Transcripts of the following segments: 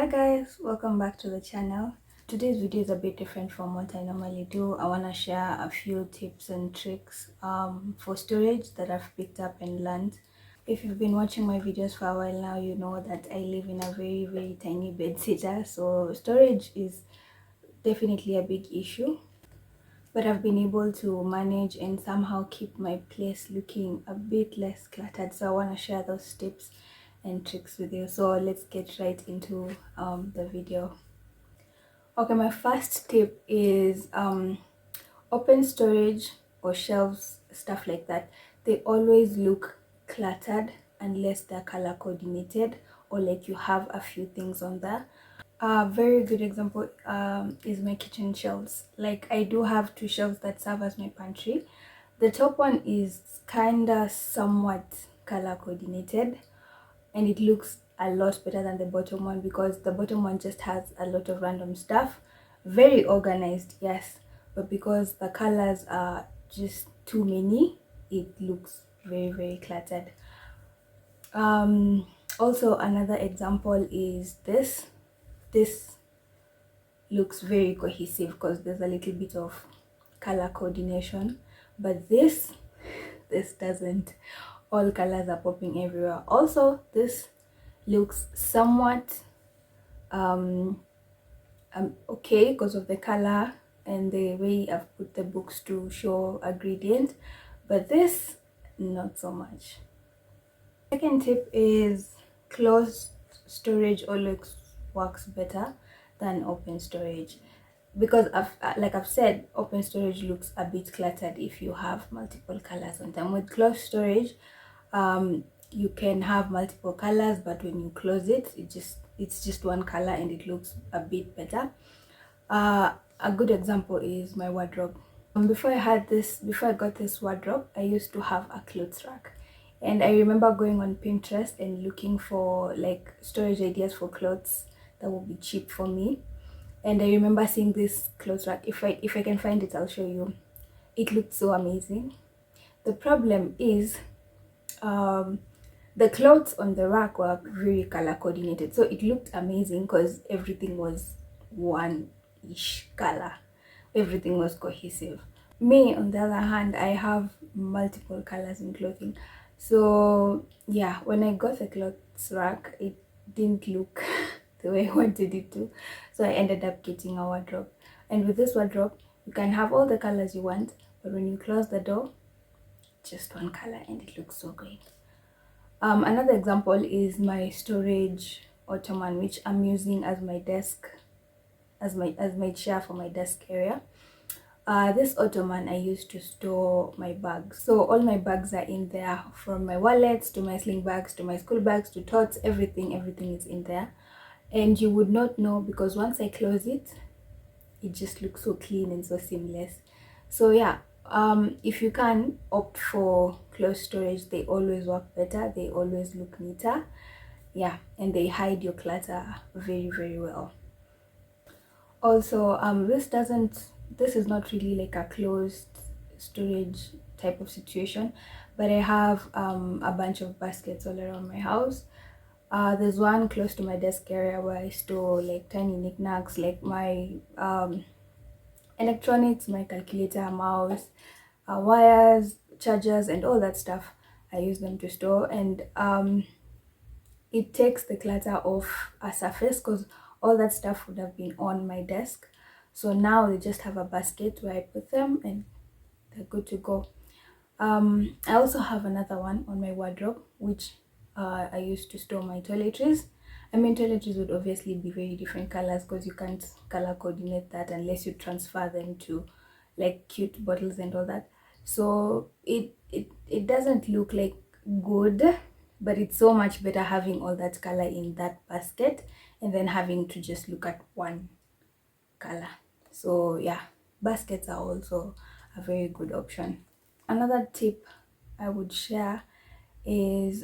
Hi guys, welcome back to the channel. Today's video is a bit different from what I normally do. I want to share a few tips and tricks for storage that I've picked up and learned. If you've been watching my videos for a while now, you know that I live in a very tiny bed sitter, so storage is definitely a big issue. But I've been able to manage and somehow keep my place looking a bit less cluttered. So I want to share those tips and tricks with you. So let's get right into the video. Okay, my first tip is open storage or shelves, stuff like that. They always look cluttered unless they're color coordinated or like you have a few things on there. A very good example is my kitchen shelves. Like I do have two shelves that serve as my pantry. The top one is kinda somewhat color coordinated and it looks a lot better than the bottom one because the bottom one just has a lot of random stuff. Very organized, yes, but because the colors are just too many, it looks very cluttered. Also another example is this looks very cohesive because there's a little bit of color coordination, but this doesn't. All colors are popping everywhere. Also, this looks somewhat okay because of the color and the way I've put the books to show a gradient, but this not so much. Second tip is closed storage always works better than open storage because like I've said, open storage looks a bit cluttered if you have multiple colors on them. With closed storage, you can have multiple colors, but when you close it, it's just one color and it looks a bit better. A good example is my wardrobe. Before I got this wardrobe, I used to have a clothes rack, and I remember going on Pinterest and looking for like storage ideas for clothes that would be cheap for me. And I remember seeing this clothes rack. If I can find it, I'll show you. It looked so amazing. The problem is the clothes on the rack were very color coordinated, so it looked amazing because everything was one-ish color, everything was cohesive. Me on the other hand, I have multiple colors in clothing, so yeah, when I got the clothes rack, it didn't look the way I wanted it to, so I ended up getting a wardrobe. And with this wardrobe, you can have all the colors you want, but when you close the door, just one color and it looks so great. Another example is my storage ottoman, which I'm using as my desk, as my chair for my desk area. This ottoman I used to store my bags, so all my bags are in there, from my wallets to my sling bags to my school bags to totes. Everything is in there, and you would not know because once I close it, it just looks so clean and so seamless. So yeah, if you can opt for closed storage, they always work better, they always look neater, yeah, and they hide your clutter very well. Also, this is not really like a closed storage type of situation, but I have a bunch of baskets all around my house. There's one close to my desk area where I store like tiny knickknacks, like my electronics, my calculator, mouse, wires, chargers, and all that stuff. I use them to store, and it takes the clutter off a surface because all that stuff would have been on my desk. So now they just have a basket where I put them and they're good to go. I also have another one on my wardrobe, which I used to store my toiletries. I mean, toiletries would obviously be very different colors because you can't color coordinate that unless you transfer them to like cute bottles and all that. So it doesn't look like good, but it's so much better having all that color in that basket and then having to just look at one color. So yeah, baskets are also a very good option. Another tip I would share is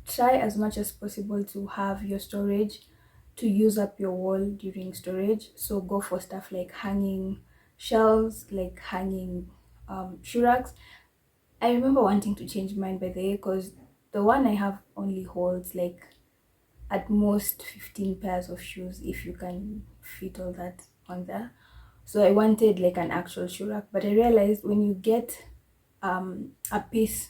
try as much as possible to have your storage to use up your wall during storage. So go for stuff like hanging shelves, like hanging shoe racks. I remember wanting to change mine by the way because the one I have only holds like at most 15 pairs of shoes if you can fit all that on there. So I wanted like an actual shoe rack, but I realized when you get a piece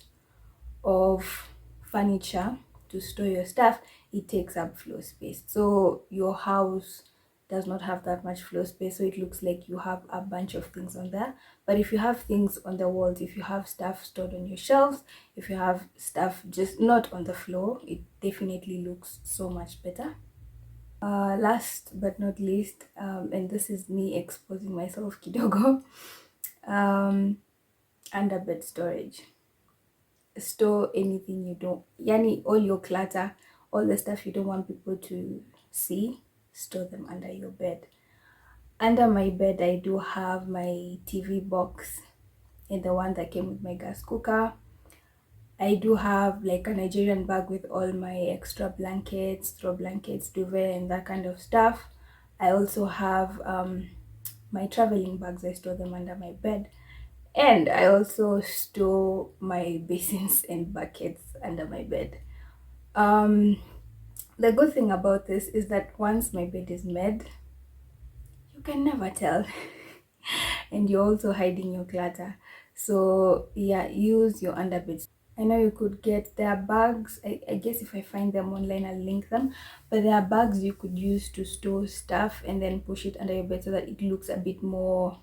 of furniture to store your stuff, it takes up floor space. So your house does not have that much floor space, so it looks like you have a bunch of things on there. But if you have things on the walls, if you have stuff stored on your shelves, if you have stuff just not on the floor, it definitely looks so much better. Last but not least, and this is me exposing myself kidogo, um, under bed storage. Store anything you don't, yani all your clutter, all the stuff you don't want people to see, store them under your bed. Under my bed, I do have my TV box and the one that came with my gas cooker. I do have like a Nigerian bag with all my extra blankets, throw blankets, duvet, and that kind of stuff. I also have my traveling bags. I store them under my bed. And I also store my basins and buckets under my bed. Um, the good thing about this is that once my bed is made, you can never tell. And you're also hiding your clutter. So yeah, use your underbeds. I know you could get, there are bags, I guess if I find them online I'll link them, but there are bags you could use to store stuff and then push it under your bed so that it looks a bit more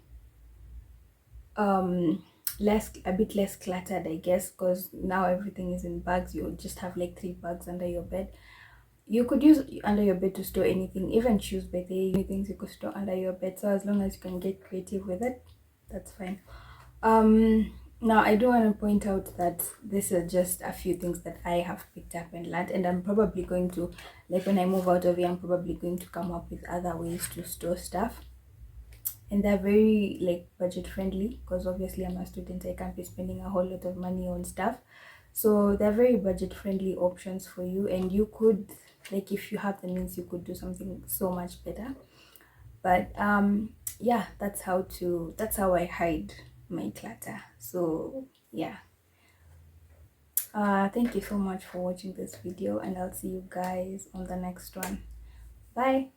less, a bit less cluttered, I guess, because now everything is in bags. You just have like 3 bags under your bed. You could use under your bed to store anything, even shoes, but they things you could store under your bed. So as long as you can get creative with it, that's fine. Now I do want to point out that this is just a few things that I have picked up and learned, and I'm probably going to, like when I move out of here, I'm probably going to come up with other ways to store stuff. And they're very like budget friendly because obviously I'm a student, I can't be spending a whole lot of money on stuff. So they're very budget friendly options for you, and you could, like, if you have the means, you could do something so much better. But yeah, that's how I hide my clutter. So yeah, thank you so much for watching this video, and I'll see you guys on the next one. Bye.